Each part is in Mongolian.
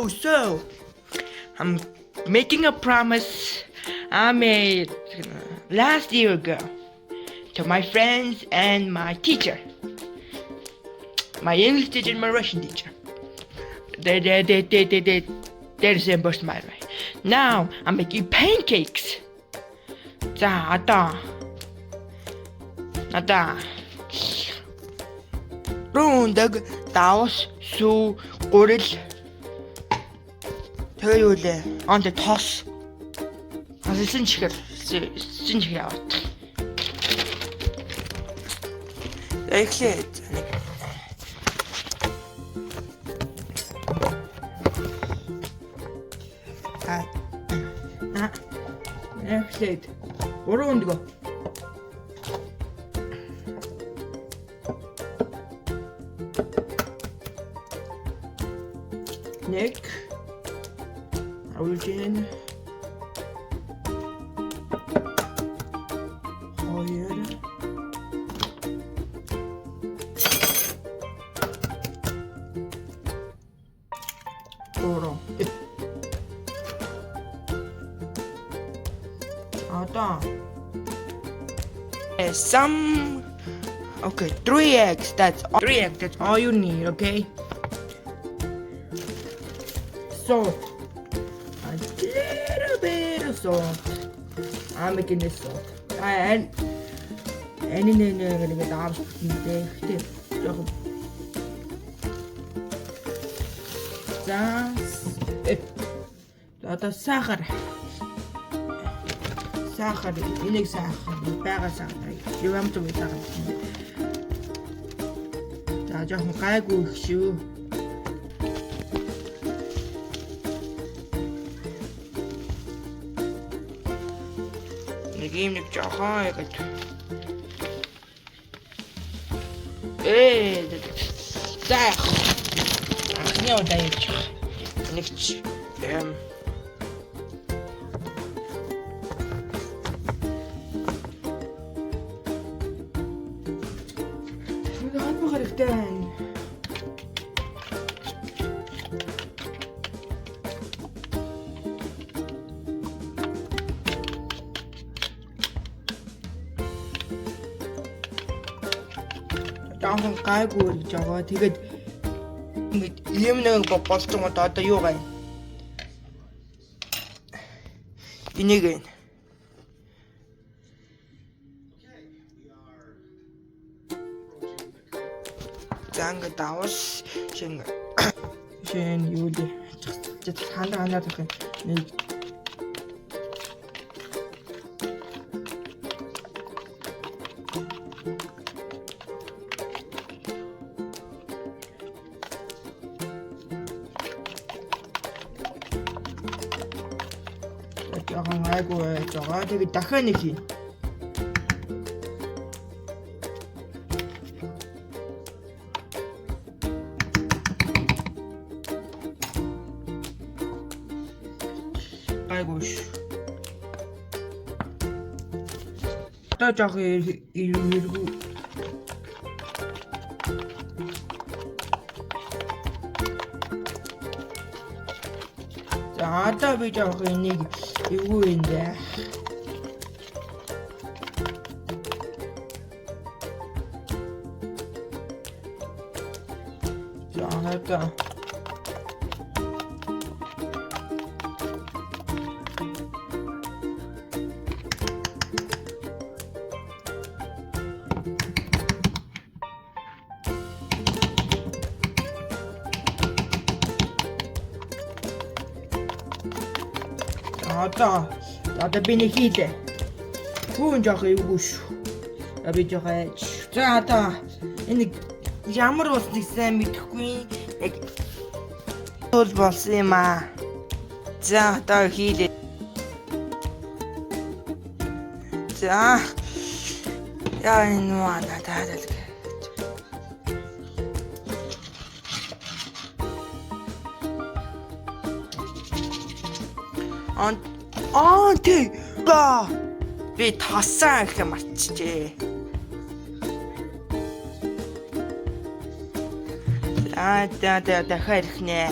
So, I'm making a promise I made last year ago to my friends and my teacher, my English teacher and my Russian teacher. They're the same person, by the way. Now I'm making pancakes. За одоо рундаг давс сүү гурил тэгээ юу лээ онд тос асэлсэн чихэр яваад эхлээд эхлээд гурван өндгөө нэг авуулжин хоёр гурван okay, 3 eggs. That's all you need, okay? Salt. A little bit of salt. I'm making this salt. And then you're gonna get off the сахар. Сахар, энийг сахар, бага сахар. Юу юм бэ сахар? За жоохон гайгүй их шүү. Нэг жоохон яг. За. Ахны удаа явж. Нэг then жоохон гайгүй гэж байгаа. Тэгээд ингэж ийм нэг болсон одоо юу гай. Энийг Занга давс шин юу лээ хандаад байх нэг жоохон айгүй жоо тэгээд дахиад нэг хий. Айгууш. Та жоо иргүү. За та би жоо нэг юу юм бэ? За хата одоо би нэг хийлээ. Гүн жоох эвгүй шүү. Би жоох ээж. За одоо энэ ямар болсныг сайн мэдэхгүй. Яг тул болсон юм аа. За одоо хийлээ. За яа энэ мана таадал. Тий. Би тасан их марчжээ. дахиад ирэх нэ.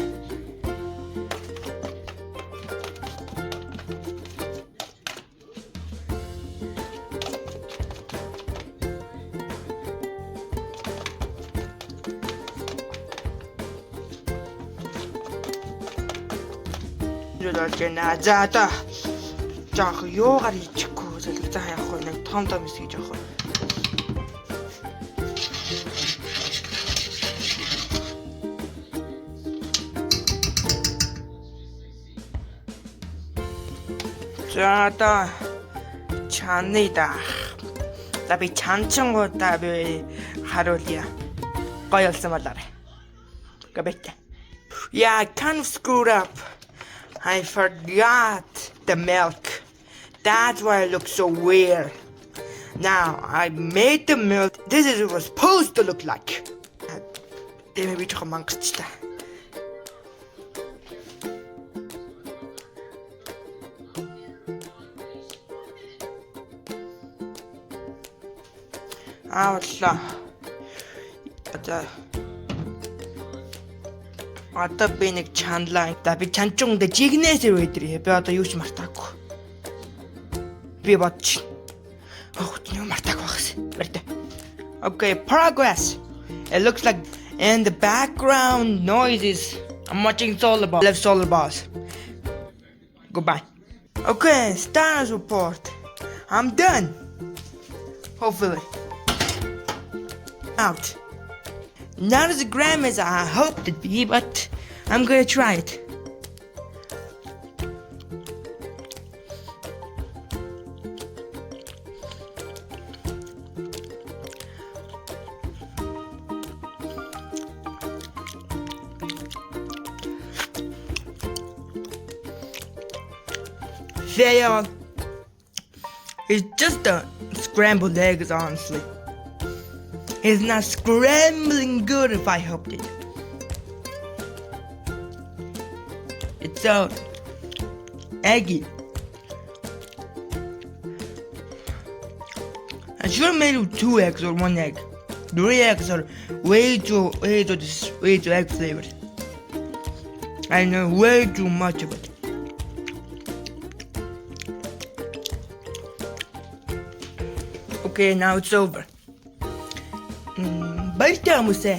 Нөлөөлж за одоо жоох юугаар хийчихгүй зөвлөг за яах вэ нэг том хэсгийг жоох. За одоо чаныда. За би чанчингуудаа би харуулъя. Гоё болсон болоо. Габэт. Yeah, I kind of screwed up. I forgot the milk. That's why it looks so weird. Now, I made the milk. This is what it was supposed to look like. Maybe just a monk's. Авлаа. Одоо би нэг чанлаа. Би чанчунд жигнэсэр өдрий. Би одоо юу ч мартаагүй. Би бодчих. Юу мартаагүй багс. Барьтай. Okay, progress. It looks like in the background noises. I'm watching solar balls. Left solar balls. Goodbye. Okay, status report. I'm done. Hopefully. Out. Not as grand as I hoped it'd be, but I'm gonna try it. Fail. It's just a scrambled eggs, honestly. It's not scrambling good if I hoped it. It's so eggy. I should have made it 2 eggs or 1 egg. 3 eggs are way too egg flavored. I know way too much of it. Okay, now it's over. Баяртай хүмүүсээ